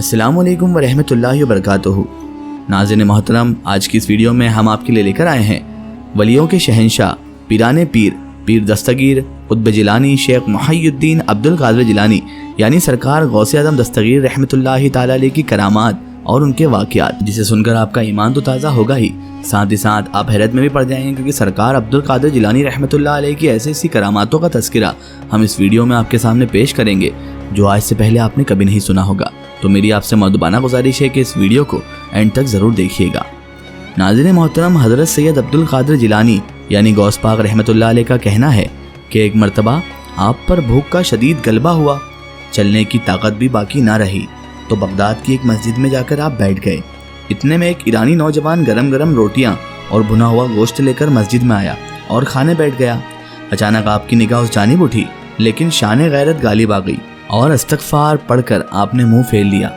السلام علیکم ورحمۃ اللہ وبرکاتہ۔ ناظرین محترم، آج کی اس ویڈیو میں ہم آپ کے لیے لے کر آئے ہیں ولیوں کے شہنشاہ پیران پیر دستگیر قطب جیلانی شیخ محی الدین عبد القادر جیلانی یعنی سرکار غوث اعظم دستگیر رحمۃ اللہ تعالی علیہ کی کرامات اور ان کے واقعات، جسے سن کر آپ کا ایمان تو تازہ ہوگا ہی، ساتھ ہی ساتھ آپ حیرت میں بھی پڑ جائیں گے، کیونکہ سرکار عبد القادر جیلانی رحمۃ اللہ علیہ کی ایسی کراماتوں کا تذکرہ ہم اس ویڈیو میں آپ کے سامنے پیش کریں گے جو آج سے پہلے آپ نے کبھی نہیں سنا ہوگا۔ تو میری آپ سے مؤدبانہ گزارش ہے کہ اس ویڈیو کو اینڈ تک ضرور دیکھیے گا۔ ناظرین محترم، حضرت سید عبد القادر جیلانی یعنی غوث پاک رحمۃ اللہ علیہ کا کہنا ہے کہ ایک مرتبہ آپ پر بھوک کا شدید غلبہ ہوا، چلنے کی طاقت بھی باقی نہ رہی، تو بغداد کی ایک مسجد میں جا کر آپ بیٹھ گئے۔ اتنے میں ایک ایرانی نوجوان گرم گرم روٹیاں اور بھنا ہوا گوشت لے کر مسجد میں آیا اور کھانے بیٹھ گیا۔ اچانک آپ کی نگاہ اس جانب اٹھی، لیکن شان غیرت غالب آ گئی اور استغفار پڑھ کر آپ نے منہ پھیر لیا۔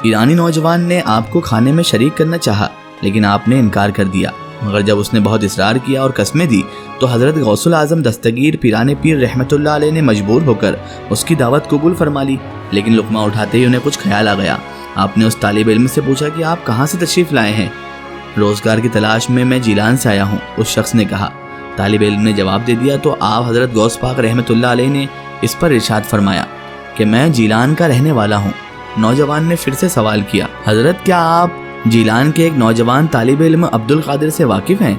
ایرانی نوجوان نے آپ کو کھانے میں شریک کرنا چاہا، لیکن آپ نے انکار کر دیا، مگر جب اس نے بہت اصرار کیا اور قسمیں دی تو حضرت غوث الاعظم دستگیر پیران پیر رحمۃ اللہ علیہ نے مجبور ہو کر اس کی دعوت قبول فرما لی۔ لیکن لقمہ اٹھاتے ہی انہیں کچھ خیال آ گیا۔ آپ نے اس طالب علم سے پوچھا کہ آپ کہاں سے تشریف لائے ہیں؟ روزگار کی تلاش میں جیلان سے آیا ہوں، اس شخص نے کہا۔ طالب علم نے جواب دے دیا تو آپ حضرت غوث پاک رحمۃ اللہ علیہ نے اس پر ارشاد فرمایا کہ میں جیلان کا رہنے والا ہوں۔ نوجوان نے پھر سے سوال کیا، حضرت کیا آپ جیلان کے ایک نوجوان طالب علم عبد القادر سے واقف ہیں؟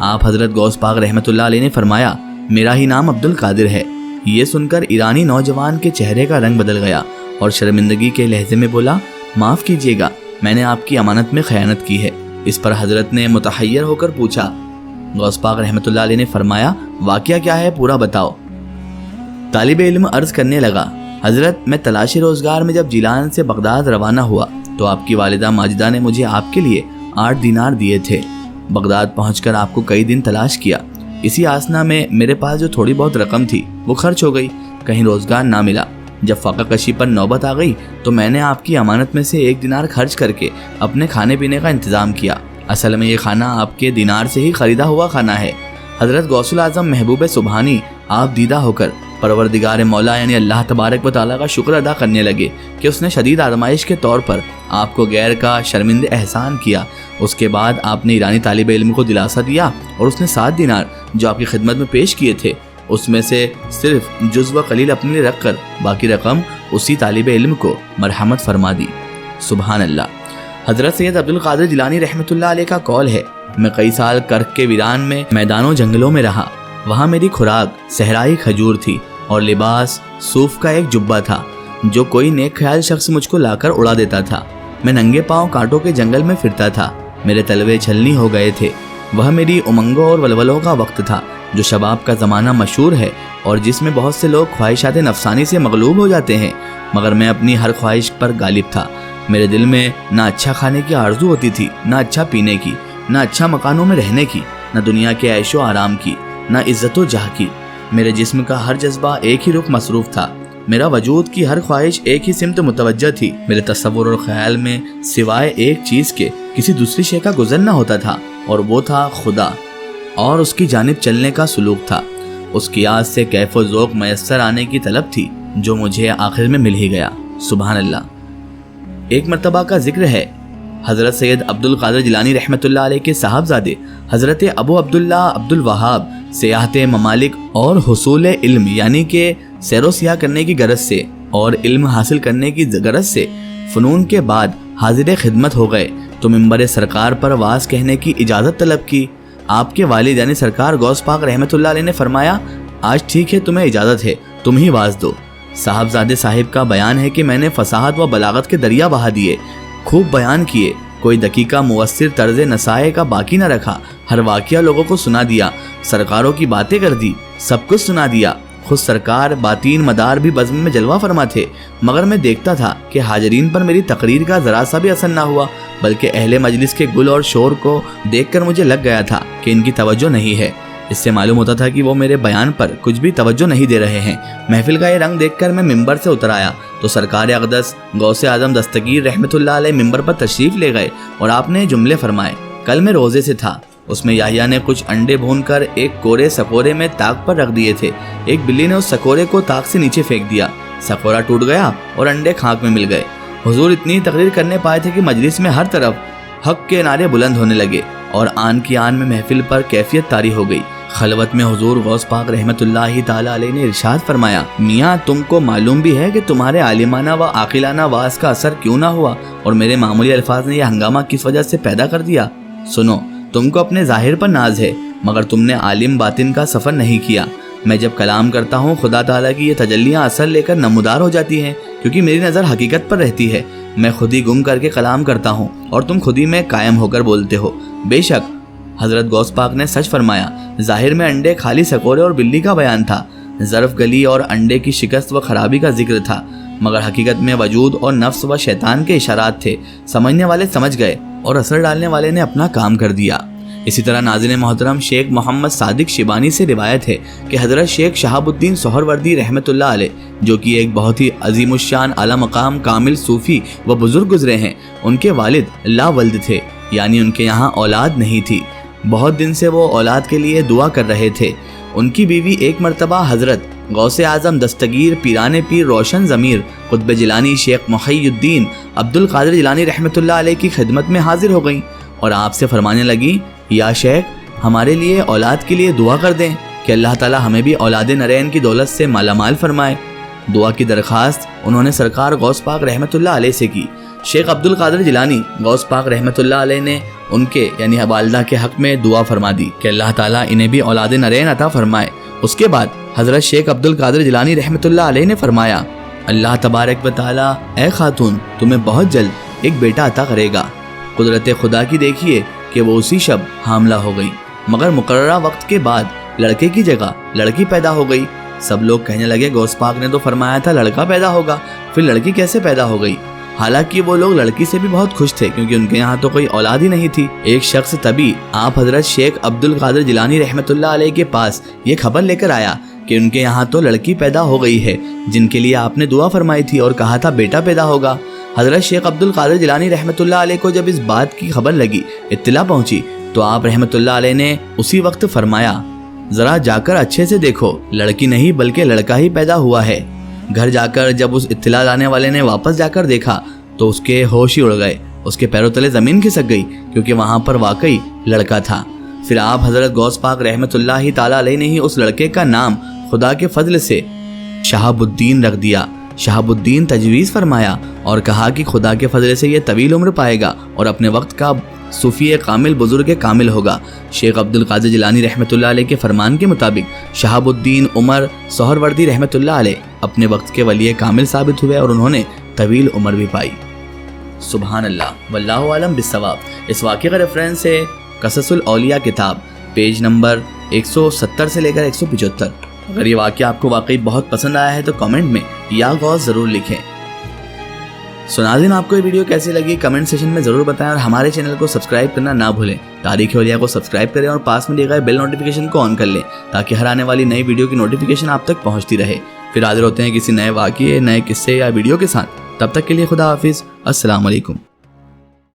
آپ حضرت غوث پاک رحمۃ اللہ علیہ نے فرمایا، میرا ہی نام عبد القادر ہے۔ یہ سن کر ایرانی نوجوان کے چہرے کا رنگ بدل گیا اور شرمندگی کے لہجے میں بولا، معاف کیجیے گا، میں نے آپ کی امانت میں خیانت کی ہے۔ اس پر حضرت نے متحیر ہو کر پوچھا۔ غوث پاک رحمۃ اللہ علیہ نے فرمایا، واقعہ کیا ہے، پورا بتاؤ۔ طالب علم عرض کرنے لگا، حضرت میں تلاشی روزگار میں جب جیلان سے بغداد روانہ ہوا تو آپ کی والدہ ماجدہ نے مجھے آپ کے لیے 8 دینار دیے تھے۔ بغداد پہنچ کر آپ کو کئی دن تلاش کیا، اسی آسنا میں میرے پاس جو تھوڑی بہت رقم تھی وہ خرچ ہو گئی، کہیں روزگار نہ ملا۔ جب فاقہ کشی پر نوبت آ گئی تو میں نے آپ کی امانت میں سے 1 دینار خرچ کر کے اپنے کھانے پینے کا انتظام کیا۔ اصل میں یہ کھانا آپ کے دینار سے ہی خریدا ہوا کھانا ہے۔ حضرت غوث الاعظم محبوب سبحانی آپ دیدہ ہو کر پروردگار مولا یعنی اللہ تبارک و تعالیٰ کا شکر ادا کرنے لگے کہ اس نے شدید آزمائش کے طور پر آپ کو غیر کا شرمندہ احسان کیا۔ اس کے بعد آپ نے ایرانی طالب علم کو دلاسا دیا اور اس نے 7 دینار جو آپ کی خدمت میں پیش کیے تھے اس میں سے صرف جزو قلیل اپنے لیے رکھ کر باقی رقم اسی طالب علم کو مرحمت فرما دی۔ سبحان اللہ۔ حضرت سید عبد القادر جیلانی رحمۃ اللہ علیہ کا قول ہے، میں کئی سال کرک کے ویران میں میدانوں جنگلوں میں رہا، وہاں میری خوراک صحرائی کھجور تھی اور لباس صوف کا ایک جبہ تھا جو کوئی نیک خیال شخص مجھ کو لا کر اڑا دیتا تھا۔ میں ننگے پاؤں کانٹوں کے جنگل میں پھرتا تھا، میرے تلوے چھلنی ہو گئے تھے۔ وہ میری امنگوں اور ولولوں کا وقت تھا جو شباب کا زمانہ مشہور ہے اور جس میں بہت سے لوگ خواہشات نفسانی سے مغلوب ہو جاتے ہیں، مگر میں اپنی ہر خواہش پر غالب تھا۔ میرے دل میں نہ اچھا کھانے کی آرزو ہوتی تھی، نہ اچھا پینے کی، نہ اچھا مکانوں میں رہنے کی، نہ دنیا کے عیش و آرام کی، نہ عزت و جاہ کی۔ میرے جسم کا ہر جذبہ ایک ہی رخ مصروف تھا، میرا وجود کی ہر خواہش ایک ہی سمت متوجہ تھی۔ میرے تصور اور خیال میں سوائے ایک چیز کے کسی دوسری شے کا گزر نہ ہوتا تھا، اور وہ تھا خدا، اور اس کی جانب چلنے کا سلوک تھا۔ اس کی یاد سے کیف و ذوق میسر آنے کی طلب تھی جو مجھے آخر میں مل ہی گیا۔ سبحان اللہ۔ ایک مرتبہ کا ذکر ہے، حضرت سید عبد القادر جیلانی رحمۃ اللہ علیہ کے صاحبزادے حضرت ابو عبداللہ عبد الوہاب سیاحت ممالک اور حصول علم یعنی کہ سیر و سیاح کرنے کی غرض سے اور علم حاصل کرنے کی غرض سے فنون کے بعد حاضر خدمت ہو گئے تو منبر سرکار پر واز کہنے کی اجازت طلب کی۔ آپ کے والد یعنی سرکار غوث پاک رحمۃ اللہ علیہ نے فرمایا، آج ٹھیک ہے، تمہیں اجازت ہے، تم ہی واز دو۔ صاحبزادے صاحب کا بیان ہے کہ میں نے فصاحت و بلاغت کے دریا بہا دیے، خوب بیان کیے، کوئی دقیقہ مؤثر طرز نصائح کا باقی نہ رکھا، ہر واقعہ لوگوں کو سنا دیا، سرکاروں کی باتیں کر دی، سب کچھ سنا دیا۔ خود سرکار باطین مدار بھی بزم میں جلوہ فرما تھے، مگر میں دیکھتا تھا کہ حاضرین پر میری تقریر کا ذرا سا بھی اثر نہ ہوا، بلکہ اہل مجلس کے گل اور شور کو دیکھ کر مجھے لگ گیا تھا کہ ان کی توجہ نہیں ہے۔ اس سے معلوم ہوتا تھا کہ وہ میرے بیان پر کچھ بھی توجہ نہیں دے رہے ہیں۔ محفل کا یہ رنگ دیکھ کر میں ممبر سے اتر آیا تو سرکار اقدس غوث اعظم دستگیر رحمۃ اللہ علیہ ممبر پر تشریف لے گئے اور آپ نے جملے فرمائے، کل میں روزے سے تھا، اس میں یحییٰ نے کچھ انڈے بھون کر ایک کورے سکورے میں طاق پر رکھ دیے تھے، ایک بلی نے اس سکورے کو طاق سے نیچے پھینک دیا، سکورا ٹوٹ گیا اور انڈے خاک میں مل گئے۔ حضور اتنی تقریر کرنے پائے تھے کہ مجلس میں ہر طرف حق کے نعرے بلند ہونے لگے اور آن کی آن میں محفل پر کیفیت طاری ہو گئی۔ خلوت میں حضور غوث پاک رحمت اللہ تعالی علیہ نے ارشاد فرمایا، میاں تم کو معلوم بھی ہے کہ تمہارے عالمانہ و عاقلانہ واعظ کا اثر کیوں نہ ہوا اور میرے معمولی الفاظ نے یہ ہنگامہ کس وجہ سے پیدا کر دیا؟ سنو، تم کو اپنے ظاہر پر ناز ہے مگر تم نے عالم باطن کا سفر نہیں کیا۔ میں جب کلام کرتا ہوں خدا تعالیٰ کی یہ تجلیاں اثر لے کر نمودار ہو جاتی ہیں، کیونکہ میری نظر حقیقت پر رہتی ہے۔ میں خود ہی گم کر کے کلام کرتا ہوں اور تم خود ہی میں قائم ہو کر بولتے ہو۔ بے شک حضرت غوث پاک نے سچ فرمایا، ظاہر میں انڈے خالی سکورے اور بلی کا بیان تھا، ظرف گلی اور انڈے کی شکست و خرابی کا ذکر تھا، مگر حقیقت میں وجود اور نفس و شیطان کے اشارات تھے۔ سمجھنے والے سمجھ گئے اور اثر ڈالنے والے نے اپنا کام کر دیا۔ اسی طرح ناظرین محترم شیخ محمد صادق شیبانی سے روایت ہے کہ حضرت شیخ شہاب الدین سہروردی رحمت اللہ علیہ، جو کہ ایک بہت ہی عظیم الشان اعلی مقام کامل صوفی و بزرگ گزرے ہیں، ان کے والد لا ولد تھے، یعنی ان کے یہاں اولاد نہیں تھی۔ بہت دن سے وہ اولاد کے لیے دعا کر رہے تھے۔ ان کی بیوی ایک مرتبہ حضرت غوث اعظم دستگیر پیران پیر روشن ضمیر قطب جیلانی شیخ محی الدین عبد القادر جیلانی رحمت اللہ علیہ کی خدمت میں حاضر ہو گئیں اور آپ سے فرمانے لگی، یا شیخ ہمارے لیے اولاد کے لیے دعا کر دیں کہ اللہ تعالی ہمیں بھی اولاد نرین کی دولت سے مالا مال فرمائے۔ دعا کی درخواست انہوں نے سرکار غوث پاک رحمت اللہ علیہ سے کی۔ شیخ عبد القادر جیلانی غوث پاک رحمت اللہ علیہ نے ان کے یعنی والدہ کے حق میں دعا فرما دی کہ اللہ تعالیٰ انہیں بھی اولاد نرین عطا فرمائے۔ اس کے بعد حضرت شیخ عبد القادر جیلانی رحمت اللہ علیہ نے فرمایا، اللہ تبارک و تعالیٰ اے خاتون تمہیں بہت جلد ایک بیٹا عطا کرے گا۔ قدرت خدا کی دیکھیے کہ وہ اسی شب حاملہ ہو گئی، مگر مقررہ وقت کے بعد لڑکے کی جگہ لڑکی پیدا ہو گئی۔ سب لوگ کہنے لگے غوث پاک نے تو فرمایا تھا لڑکا پیدا ہوگا، پھر لڑکی کیسے پیدا ہو گئی؟ حالانکہ وہ لوگ لڑکی سے بھی بہت خوش تھے کیونکہ ان کے یہاں تو کوئی اولاد ہی نہیں تھی۔ ایک شخص طبی آپ حضرت شیخ عبد القادر جیلانی رحمت اللہ علیہ کے پاس یہ خبر لے کر آیا کہ ان کے یہاں تو لڑکی پیدا ہو گئی ہے جن کے لیے آپ نے دعا فرمائی تھی اور کہا تھا بیٹا پیدا ہوگا۔ حضرت شیخ عبد القادر جیلانی رحمت اللہ علیہ کو جب اس بات کی خبر لگی، اطلاع پہنچی، تو آپ رحمت اللہ علیہ نے اسی وقت فرمایا، ذرا جا کر اچھے سے دیکھو، لڑکی نہیں بلکہ لڑکا ہی پیدا ہوا ہے۔ گھر جا کر جب اس اطلاع لانے والے نے واپس جا کر دیکھا تو اس کے ہوش ہی اڑ گئے، اس کے پیروں تلے زمین کھسک گئی کیونکہ وہاں پر واقعی لڑکا تھا۔ پھر آپ حضرت غوث پاک رحمت اللہ تعالی علیہ نے ہی اس لڑکے کا نام خدا کے فضل سے شہاب الدین رکھ دیا۔ شہاب الدین تجویز فرمایا اور کہا کہ خدا کے فضل سے یہ طویل عمر پائے گا اور اپنے وقت کا صوفی کامل بزرگ کامل ہوگا۔ شیخ عبد القادر جیلانی رحمت اللہ علیہ کے فرمان کے مطابق شہاب الدین عمر سہروردی رحمت اللہ علیہ اپنے وقت کے ولی کامل ثابت ہوئے اور انہوں نے طویل عمر بھی پائی۔ سبحان اللہ واللہ عالم بالصواب۔ اس واقعے کا ریفرنس ہے قصص الاولیاء کتاب، پیج نمبر 170 سے لے کر 175۔ اگر یہ واقعہ آپ کو واقعی بہت پسند آیا ہے تو کمنٹ میں یا غوث ضرور لکھیں۔ ناظرین آپ کو یہ ویڈیو کیسی لگی کمنٹ سیکشن میں ضرور بتائیں اور ہمارے چینل کو سبسکرائب کرنا نہ بھولیں۔ تاریخ اولیاء کو سبسکرائب کریں اور پاس میں دیے گئے بیل نوٹیفیکیشن کو آن کر لیں تاکہ ہر آنے والی نئی ویڈیو کی نوٹیفیکیشن آپ تک پہنچتی رہے۔ پھر حاضر ہوتے ہیں کسی نئے واقعے، نئے قصے یا ویڈیو کے ساتھ۔ تب تک کے لیے خدا حافظ، السلام علیکم۔